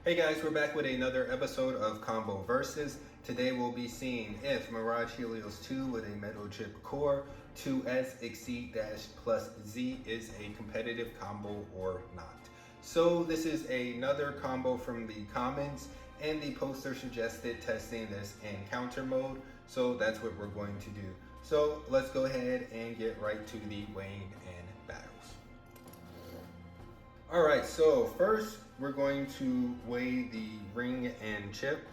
Hey guys, we're back with another episode of Combo Versus. Today we'll be seeing if Mirage Helios II with a metal chip core 2S Xceed plus Z is a competitive combo or not. So this is another combo from the comments, and the poster suggested testing this in counter mode, so that's what we're going to do. So let's go ahead and get right to the weighing and battles. Alright, so first we're going to weigh the ring and chip.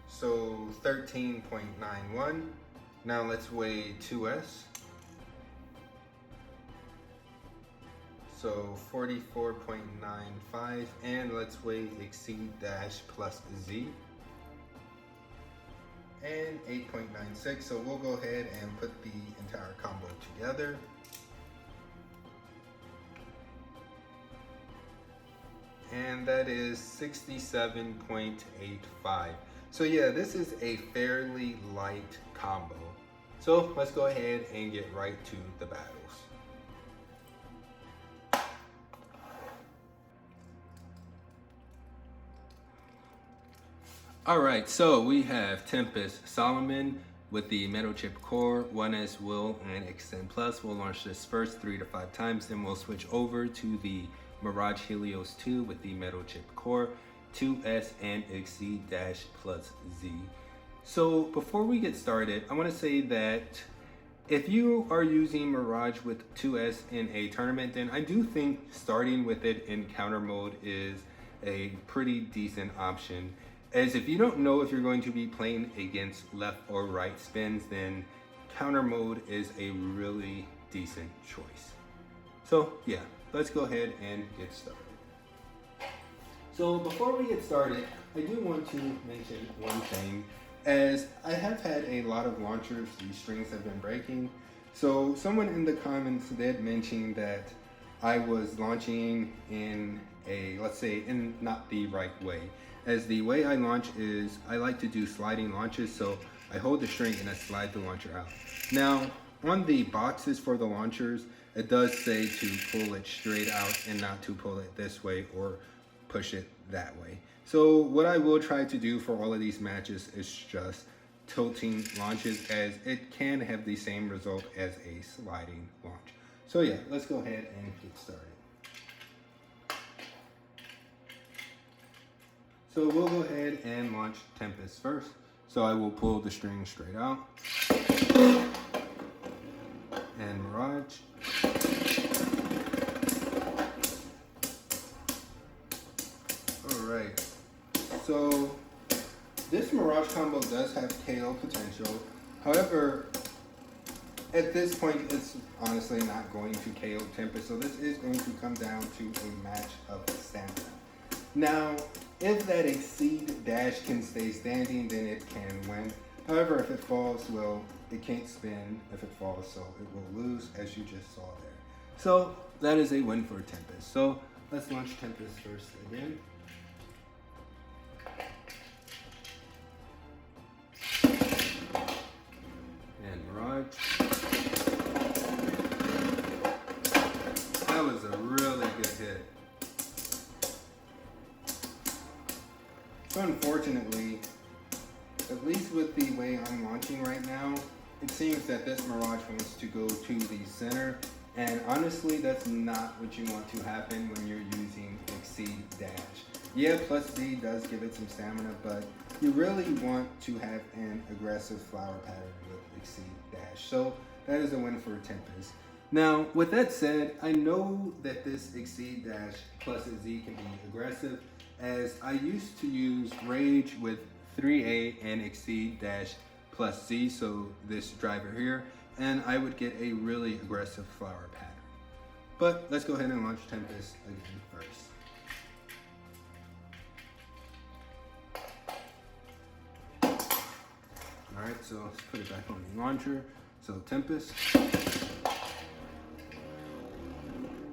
So 13.91. Now let's weigh 2S. So 44.95. And let's weigh Xceed plus Z. And 8.96. So we'll go ahead and put the entire combo together. And that is 67.85. So yeah, this is a fairly light combo. So let's go ahead and get right to the battles. Alright, so we have Tempest Solomon with the metal chip core, 1S will and Xtend plus. We'll launch this first 3 to 5 times, then we'll switch over to the Mirage Helios II with the metal chip core, 2S and Xceed plus Z. So before we get started, I want to say that if you are using Mirage with 2S in a tournament, then I do think starting with it in counter mode is a pretty decent option. As if you don't know if you're going to be playing against left or right spins, then counter mode is a really decent choice. So yeah, let's go ahead and get started. So before we get started, I do want to mention one thing. As I have had a lot of launchers, these strings have been breaking. So someone in the comments did mention that I was launching in a, let's say, in not the right way. As the way I launch is, I like to do sliding launches, so I hold the string and I slide the launcher out. Now, on the boxes for the launchers, it does say to pull it straight out and not to pull it this way or push it that way. So what I will try to do for all of these matches is just tilting launches, as it can have the same result as a sliding launch. So yeah, let's go ahead and get started. So we'll go ahead and launch Tempest first. So I will pull the string straight out. And Mirage. Alright, so this Mirage combo does have KO potential. However, at this point, it's honestly not going to KO Tempest. So this is going to come down to a match of stamina. Now, if that Xceed dash can stay standing, then it can win. However, if it falls, well, it can't spin if it falls, so it will lose, as you just saw there. So that is a win for Tempest. So let's launch Tempest first again. And Mirage. That was a really good hit. So unfortunately, at least with the way I'm launching right now, it seems that this Mirage wants to go to the center, and honestly, that's not what you want to happen when you're using Xceed dash. Yeah, plus Z does give it some stamina, but you really want to have an aggressive flower pattern with Xceed dash. So that is a win for Tempest. Now, with that said, I know that this Xceed dash plus Z can be aggressive, as I used to use Rage with 3A and Xceed dash plus Z, so this driver here, and I would get a really aggressive flower pattern. But let's go ahead and launch Tempest again first. Alright, so let's put it back on the launcher. So Tempest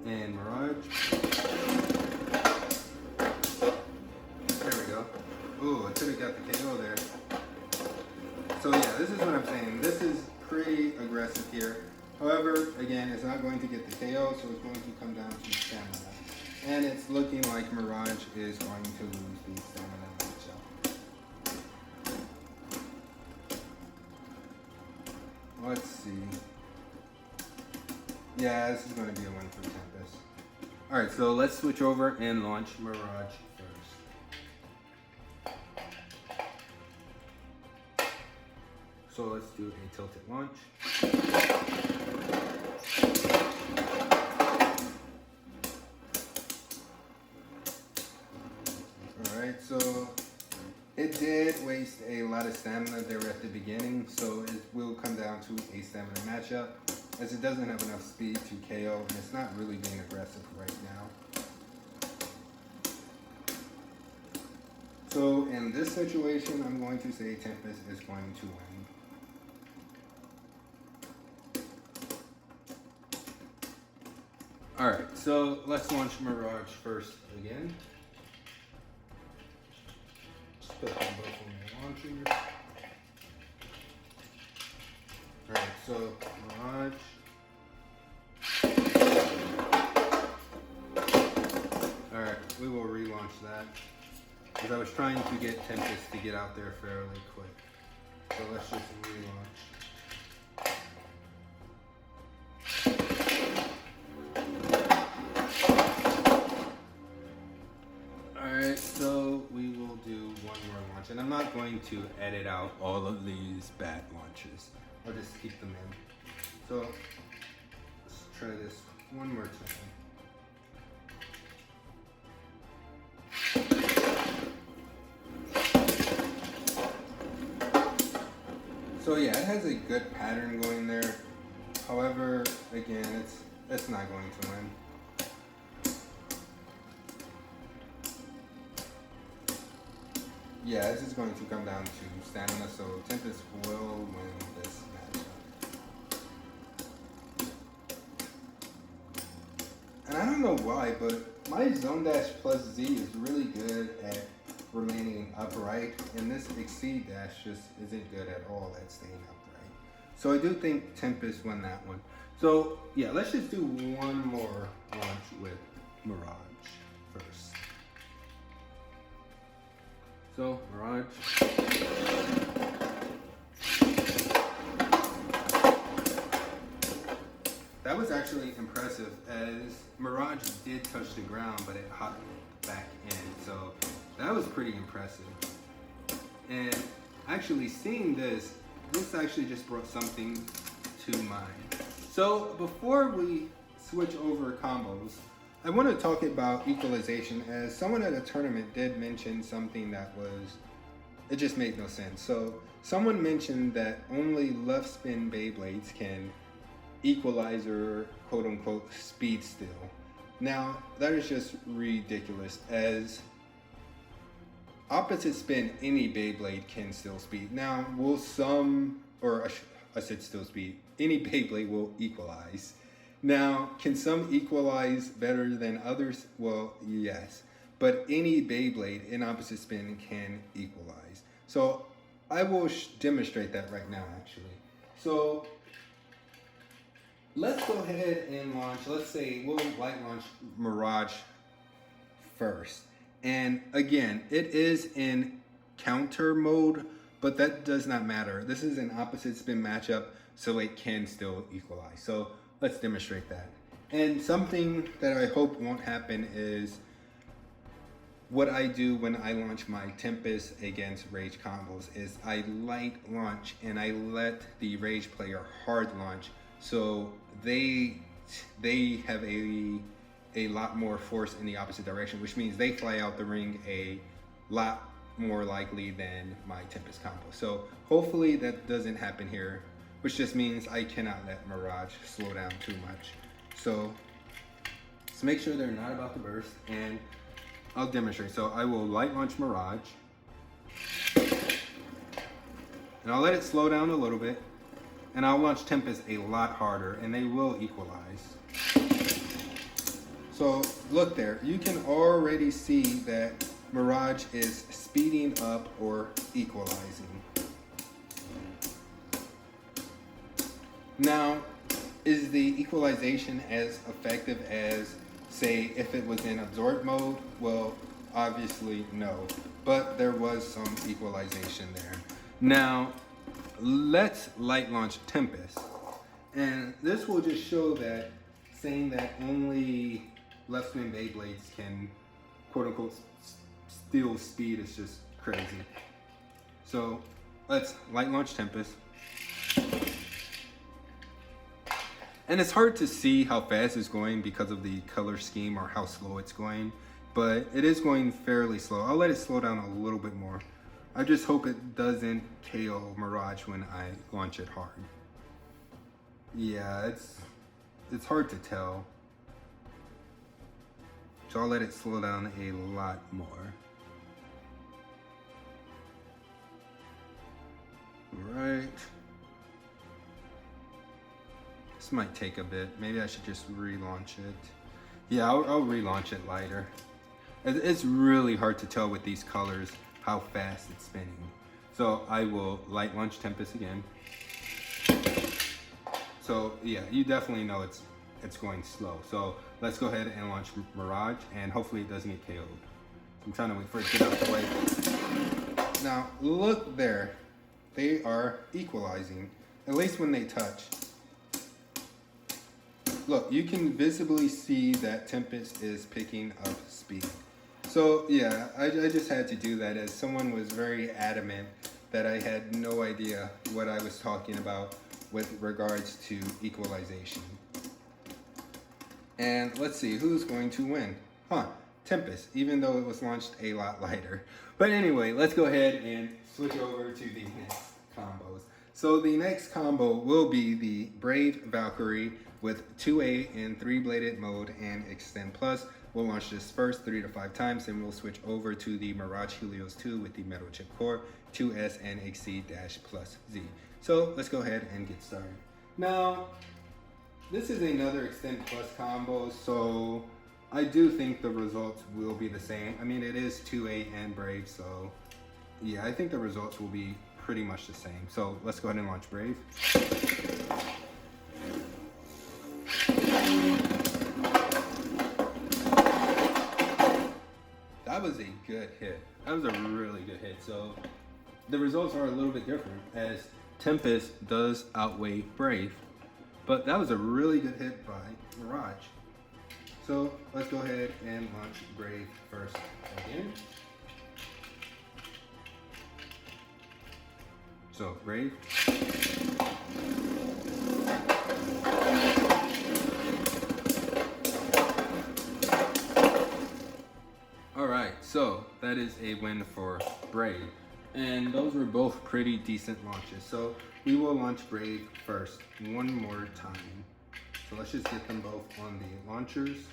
and Mirage. Ooh, I could have got the KO there. So yeah, this is what I'm saying. This is pretty aggressive here. However, again, it's not going to get the KO, so it's going to come down to stamina. And it's looking like Mirage is going to lose the stamina matchup. Let's see. Yeah, this is going to be a win for Tempest. Alright, so let's switch over and launch Mirage first. So let's do a tilted launch. Alright, so it did waste a lot of stamina there at the beginning, so it will come down to a stamina matchup, as it doesn't have enough speed to KO, and it's not really being aggressive right now. So in this situation, I'm going to say Tempest is going to win. Alright, so let's launch Mirage first again. Just put them both on the launcher. Alright, so Mirage. Alright, we will relaunch that, because I was trying to get Tempest to get out there fairly quick. So let's just relaunch. Alright, so we will do one more launch, and I'm not going to edit out all of these bad launches. I'll just keep them in. So let's try this one more time. So yeah, it has a good pattern going there. However, again, it's not going to win. Yeah, this is going to come down to stamina, so Tempest will win this matchup. And I don't know why, but my Zone Dash plus Z is really good at remaining upright, and this Xceed Dash just isn't good at all at staying upright. So I do think Tempest won that one. So yeah, let's just do one more launch with Mirage first. So, Mirage. That was actually impressive, as Mirage did touch the ground, but it hopped back in. So, that was pretty impressive. And actually seeing this actually just brought something to mind. So, before we switch over combos, I want to talk about equalization, as someone at a tournament did mention something that it just made no sense. So someone mentioned that only left spin Beyblades can equalize or quote unquote speed still. Now that is just ridiculous, as opposite spin any Beyblade can still speed. Now will some, or I said still speed, any Beyblade will equalize. Now, can some equalize better than others? Well, yes. But any Beyblade in opposite spin can equalize. So I will demonstrate that right now, actually. So let's go ahead and launch. Let's say we'll light launch Mirage first. And again, it is in counter mode, but that does not matter. This is an opposite spin matchup, so it can still equalize. So let's demonstrate that. And something that I hope won't happen is what I do when I launch my Tempest against Rage combos is I light launch and I let the Rage player hard launch, so they have a lot more force in the opposite direction, which means they fly out the ring a lot more likely than my Tempest combo. So hopefully that doesn't happen here, which just means I cannot let Mirage slow down too much. So let's make sure they're not about to burst, and I'll demonstrate. So I will light launch Mirage, and I'll let it slow down a little bit, and I'll launch Tempest a lot harder, and they will equalize. So look there, you can already see that Mirage is speeding up or equalizing. Now, is the equalization as effective as say if it was in absorb mode, well, obviously no, but there was some equalization there. Now, let's light launch Tempest. And this will just show that saying that only left swing Beyblades can quote unquote steal speed is just crazy. So let's light launch Tempest. And it's hard to see how fast it's going because of the color scheme or how slow it's going, but it is going fairly slow. I'll let it slow down a little bit more. I just hope it doesn't KO Mirage when I launch it hard. Yeah, it's hard to tell. So I'll let it slow down a lot more. Right. This might take a bit. Maybe I should just relaunch it. Yeah, I'll relaunch it lighter. It's really hard to tell with these colors how fast it's spinning. So I will light launch Tempest again. So yeah, you definitely know it's going slow. So let's go ahead and launch Mirage, and hopefully it doesn't get KO'd. I'm trying to wait for it to get out of the way. Now look there, they are equalizing, at least when they touch. Look, you can visibly see that Tempest is picking up speed. So yeah, I just had to do that as someone was very adamant that I had no idea what I was talking about with regards to equalization. And let's see, who's going to win? Tempest, even though it was launched a lot lighter. But anyway, let's go ahead and switch over to the next combos. So the next combo will be the Brave Valkyrie with 2A and 3-bladed mode and Xtend Plus. We'll launch this first 3 to 5 times, and we'll switch over to the Mirage Helios II with the metal chip core, 2S and Xceed Z. So let's go ahead and get started. Now, this is another Xtend Plus combo, so I do think the results will be the same. I mean, it is 2A and Brave, so yeah, I think the results will be pretty much the same. So let's go ahead and launch Brave. That was a good hit. That was a really good hit. So the results are a little bit different as Tempest does outweigh Brave, but that was a really good hit by Mirage. So let's go ahead and launch Brave first again. So Brave. Alright, so that is a win for Brave. And those were both pretty decent launches. So we will launch Brave first one more time. So let's just get them both on the launchers.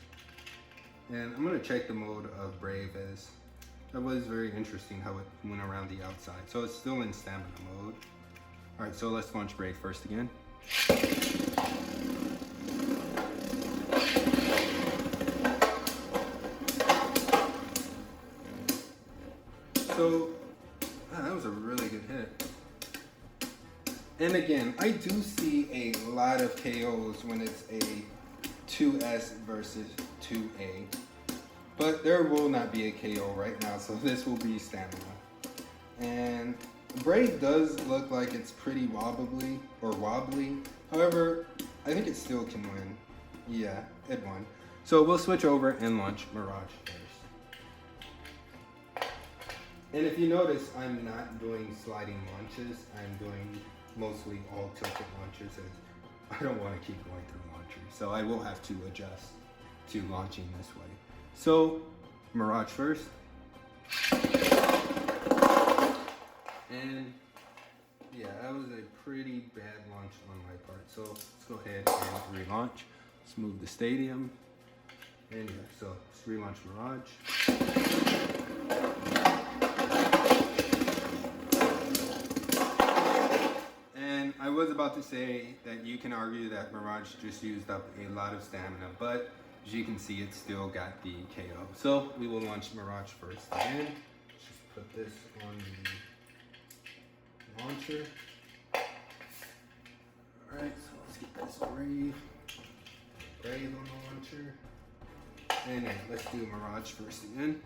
And I'm going to check the mode of Brave as that was very interesting how it went around the outside. So it's still in stamina mode. Alright, so let's launch Brave first again. So that was a really good hit. And again, I do see a lot of KOs when it's a 2S versus 2A. But there will not be a KO right now, so this will be stamina. And Brave does look like it's pretty wobbly. However, I think it still can win. Yeah, it won. So we'll switch over and launch Mirage first. And if you notice, I'm not doing sliding launches. I'm doing mostly all tilted launches as I don't want to keep going through launchers. So I will have to adjust to launching this way. So Mirage first. And yeah, that was a pretty bad launch on my part. So let's go ahead and relaunch. Let's move the stadium. And yeah, so let's relaunch Mirage. And I was about to say that you can argue that Mirage just used up a lot of stamina, but as you can see, it still got the KO. So we will launch Mirage first again. Let's just put this on the launcher. Alright, so let's get this Brave on the launcher. And then let's do Mirage first again.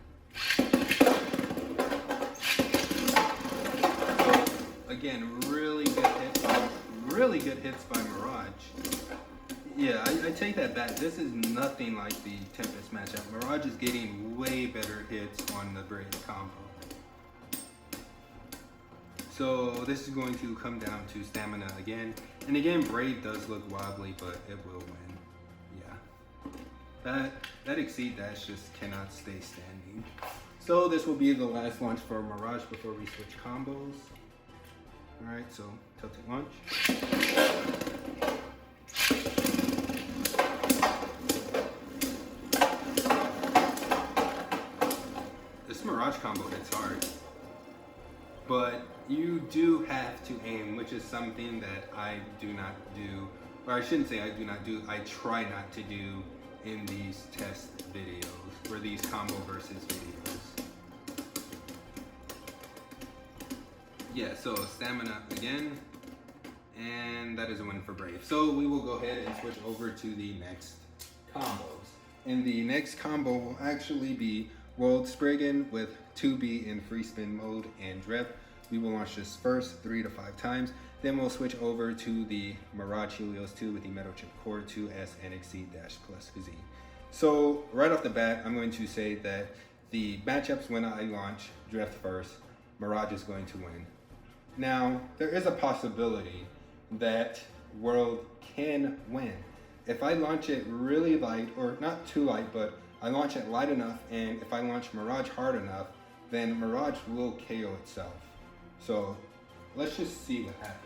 So again, really good hits by Mirage. Yeah, I take that back. This is nothing like the Tempest matchup. Mirage is getting way better hits on the Braid combo. So this is going to come down to stamina again. And again, Braid does look wobbly, but it will win. Yeah. That Xceed dash just cannot stay standing. So this will be the last launch for Mirage before we switch combos. Alright, so tilted launch. This Mirage combo hits hard. But you do have to aim, which is something that I do not do, or I shouldn't say I do not do, I try not to do in these test videos, or these combo versus videos. Yeah, so stamina again, and that is a win for Brave. So we will go ahead and switch over to the next combos. And the next combo will actually be World Spriggan with 2B in free spin mode and drift. We will launch this first 3 to 5 times. Then we'll switch over to the Mirage Helios II with the Metal Chip Core 2S and Xceed plus Z. So right off the bat, I'm going to say that the matchups when I launch drift first, Mirage is going to win. Now, there is a possibility that World can win. If I launch it really light, or not too light, but I launch it light enough, and if I launch Mirage hard enough, then Mirage will KO itself. So let's just see what happens.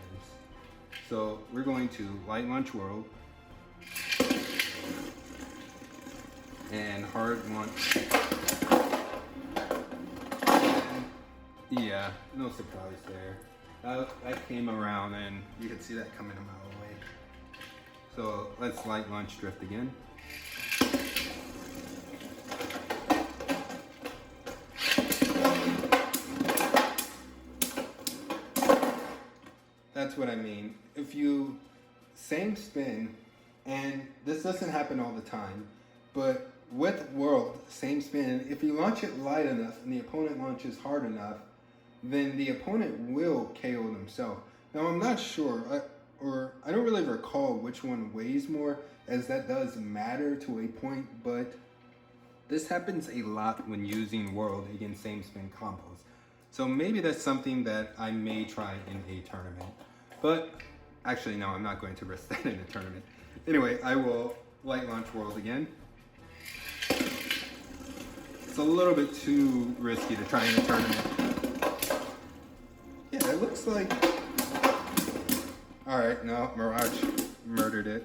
So we're going to light launch World and hard launch. And yeah, no surprise there. That came around and you can see that coming a mile away. So let's light launch drift again. That's what I mean. If you same spin, and this doesn't happen all the time, but with World, same spin, if you launch it light enough and the opponent launches hard enough, then the opponent will KO themselves. Now I'm not sure, I don't really recall which one weighs more, as that does matter to a point, but this happens a lot when using World against same spin combos. So maybe that's something that I may try in a tournament. But actually, no, I'm not going to risk that in a tournament. Anyway, I will light launch World again. It's a little bit too risky to try in a tournament. Yeah, it looks like... Alright, no, Mirage murdered it.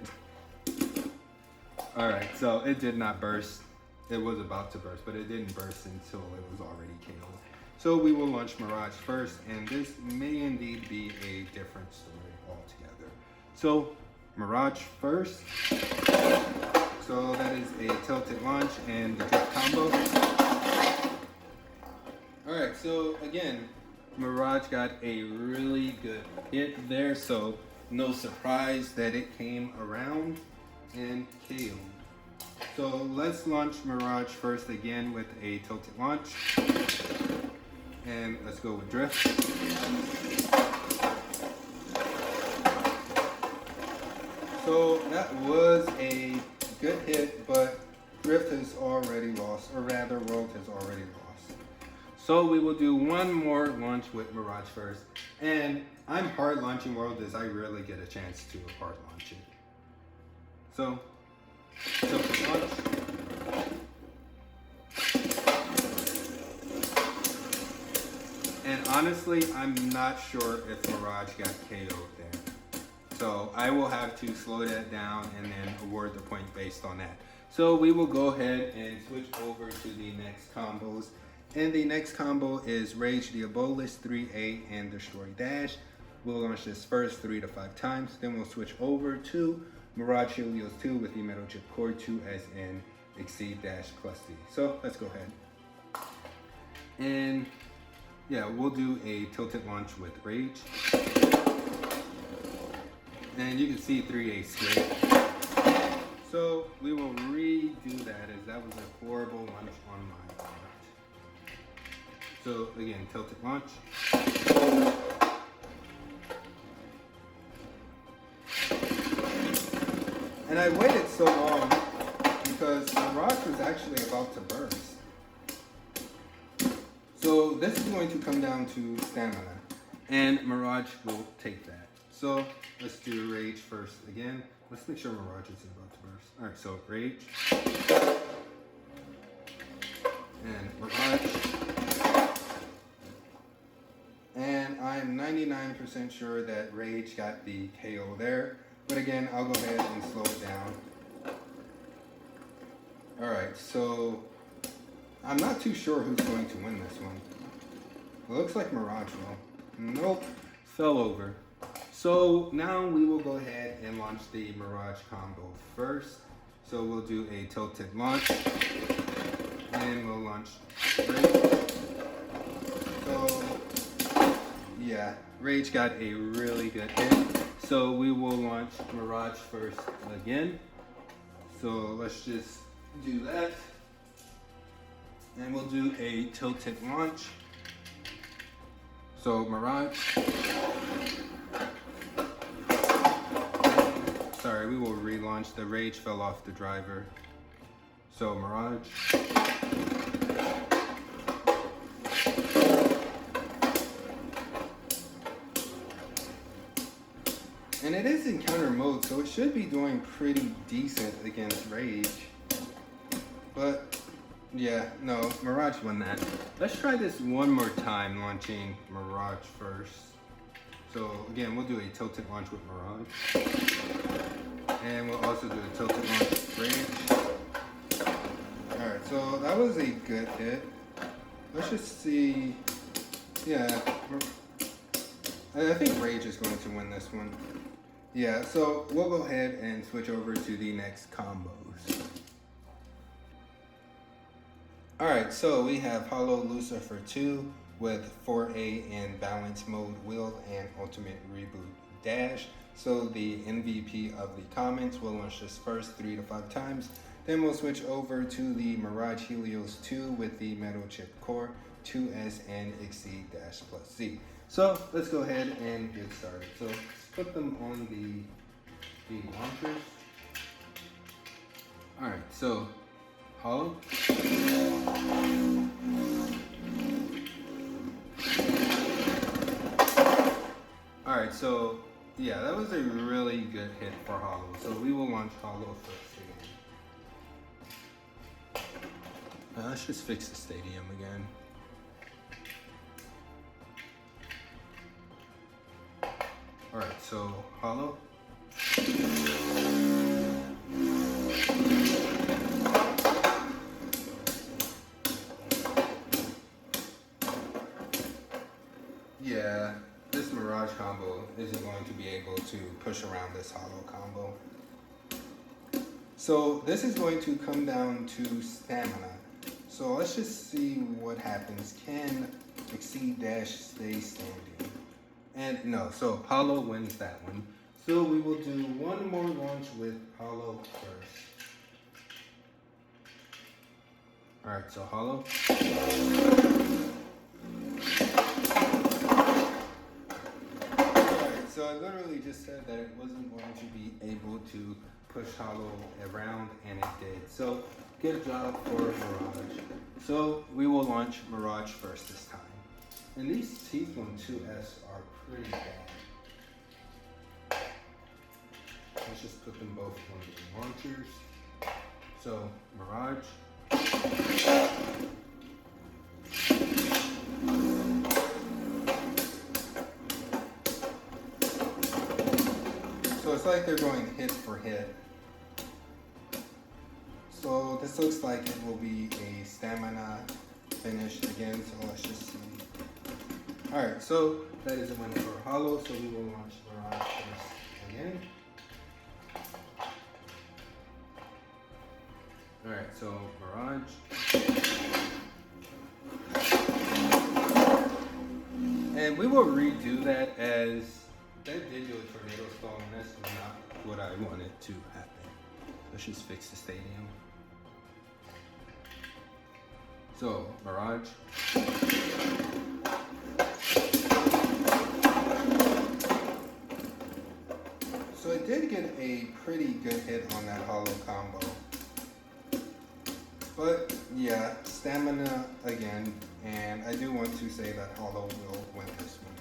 Alright, so it did not burst. It was about to burst, but it didn't burst until it was already KO'd. So we will launch Mirage first, and this may indeed be a different story altogether. So Mirage first. So that is a tilted launch and the drift combo. Alright, so again, Mirage got a really good hit there, so no surprise that it came around and KO'd. So let's launch Mirage first again with a tilted launch. And let's go with drift. So that was a good hit, but drift has already lost, or rather World has already lost. So we will do one more launch with Mirage first. And I'm hard launching World as I rarely get a chance to hard launch it. So, tilted launch. And honestly, I'm not sure if Mirage got KO'd there. So I will have to slow that down and then award the point based on that. So we will go ahead and switch over to the next combos. And the next combo is Rage Diabolos 3A and Destroy Dash. We'll launch this first 3 to 5 times. Then we'll switch over to Mirage Helios II with the Metal Chip Core 2S and Xceed plus Z. So let's go ahead. And yeah, we'll do a tilted launch with Rage. And you can see 3A straight. So we will redo that, as that was a horrible launch on my part. So again, tilted launch. And I waited so long because Mirage was actually about to burst. So this is going to come down to stamina, and Mirage will take that. So let's do Rage first again. Let's make sure Mirage isn't about to burst. All right, so Rage and Mirage. And I'm 99% sure that Rage got the KO there. But again, I'll go ahead and slow it down. All right, so I'm not too sure who's going to win this one. It looks like Mirage will. Nope, fell over. So now we will go ahead and launch the Mirage combo first. So we'll do a tilted launch, and we'll launch Rage. So yeah, Rage got a really good hit. So we will launch Mirage first again. So let's just do that. And we'll do a tilted launch. So Mirage. Sorry, we will relaunch. The Rage fell off the driver. So Mirage. And it is in counter mode, so it should be doing pretty decent against Rage. But yeah, no, Mirage won that. Let's try this one more time, launching Mirage first. So again, we'll do a tilted launch with Mirage. And we'll also do a tilted launch with Rage. Alright, so that was a good hit. Let's just see. Yeah, I think Rage is going to win this one. Yeah, so we'll go ahead and switch over to the next combos. Alright, so we have Hollow Lucifer 2 with 4A in balance mode wheel and ultimate reboot dash. So the MVP of the comments will launch this first 3 to 5 times. Then we'll switch over to the Mirage Helios 2 with the metal chip core, 2S and Xceed Z. So let's go ahead and get started. So let's put them on the launchers. All right, so Hollow. All right, so yeah, that was a really good hit for Hollow. So we will launch Hollow first again. Let's just fix the stadium again. All right, so Hollow. Yeah, this Mirage combo isn't going to be able to push around this Hollow combo. So this is going to come down to stamina. So let's just see what happens. Can Xceed stay standing? And no, so Hollow wins that one. So we will do one more launch with Hollow first. All right, so Hollow. Alright, so I literally just said that it wasn't going to be able to push Hollow around, and it did. So good job for Mirage. So we will launch Mirage first this time. And these teeth on 2S are pretty bad. Let's just put them both on the launchers. So, Mirage. So it's like they're going hit for hit. So this looks like it will be a stamina finish again, so let's just see. Alright, so that is a win for Hollow, so we will launch Mirage first again. Alright, so Mirage. And we will redo that, as that did do a tornado stall, and that's not what I wanted to happen. let's just fix the stadium. So, Mirage. So I did get a pretty good hit on that hollow combo. But yeah, stamina again, and I do want to say that hollow will win this one.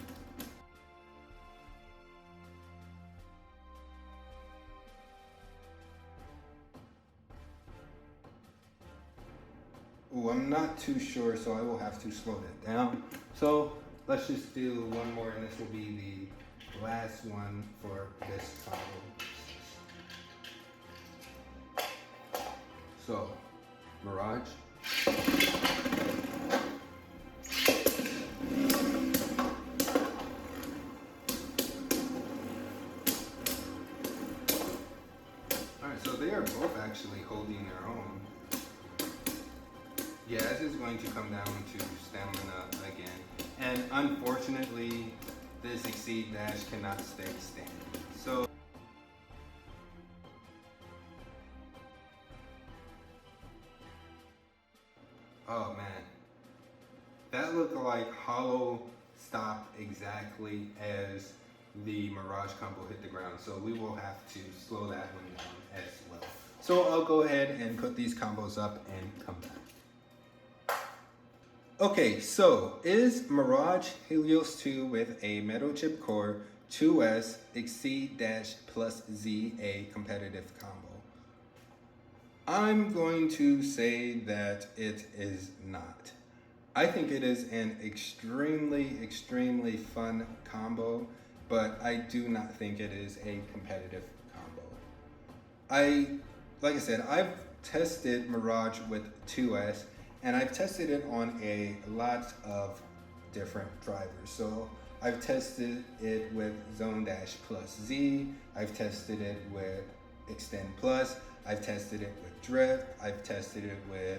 Ooh, I'm not too sure, so I will have to slow that down. So let's just do one more, and this will be the last one for this combo. So, Mirage. Alright, so they are both actually holding their own. Yeah, this is going to come down to stamina again. And unfortunately, this Xceed dash cannot stay standing. So, oh man, that looked like hollow stopped exactly as the Mirage combo hit the ground. So we will have to slow that one down as well. So I'll go ahead and put these combos up and come back. Okay, so is Mirage Helios 2 with a metal chip core 2S Xceed plus Z a competitive combo? I'm going to say that it is not. I think it is an extremely fun combo, but I do not think it is a competitive combo. Like I said, I've tested Mirage with 2S, and I've tested it on a lot of different drivers. So I've tested it with Zone Dash plus Z. I've tested it with Xtend Plus. I've tested it with Drift. I've tested it with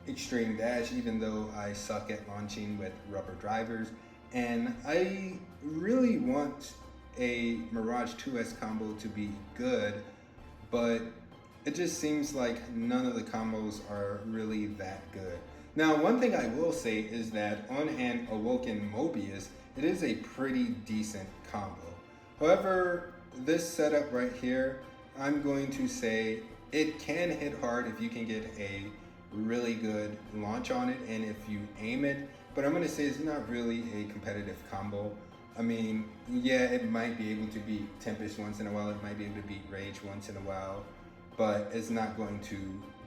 Extreme Dash, even though I suck at launching with rubber drivers. And I really want a Mirage 2S combo to be good, but it just seems like none of the combos are really that good. Now, one thing I will say is that on an Awoken Mobius, it is a pretty decent combo. However, this setup right here, I'm going to say it can hit hard if you can get a really good launch on it and if you aim it, but I'm going to say it's not really a competitive combo. I mean, yeah, it might be able to beat Tempest once in a while, it might be able to beat Rage once in a while, but it's not going to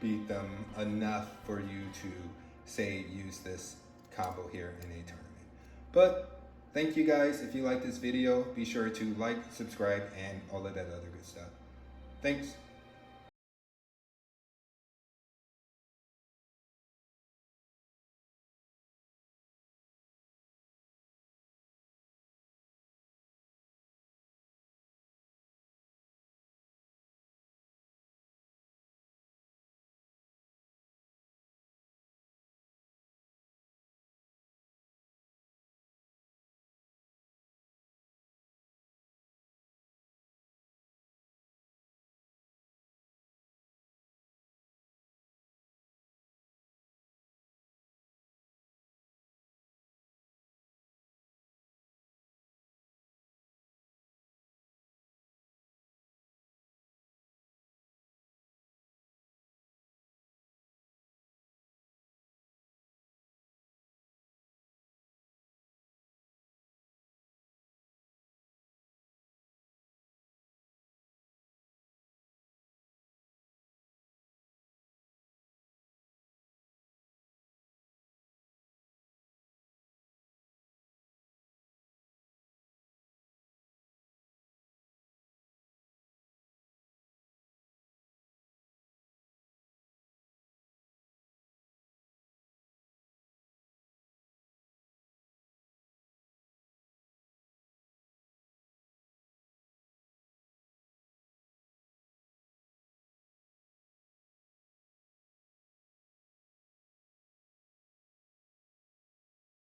beat them enough for you to say use this combo here in a tournament. But thank you guys. If you like this video, be sure to like, subscribe, and all of that other good stuff. Thanks.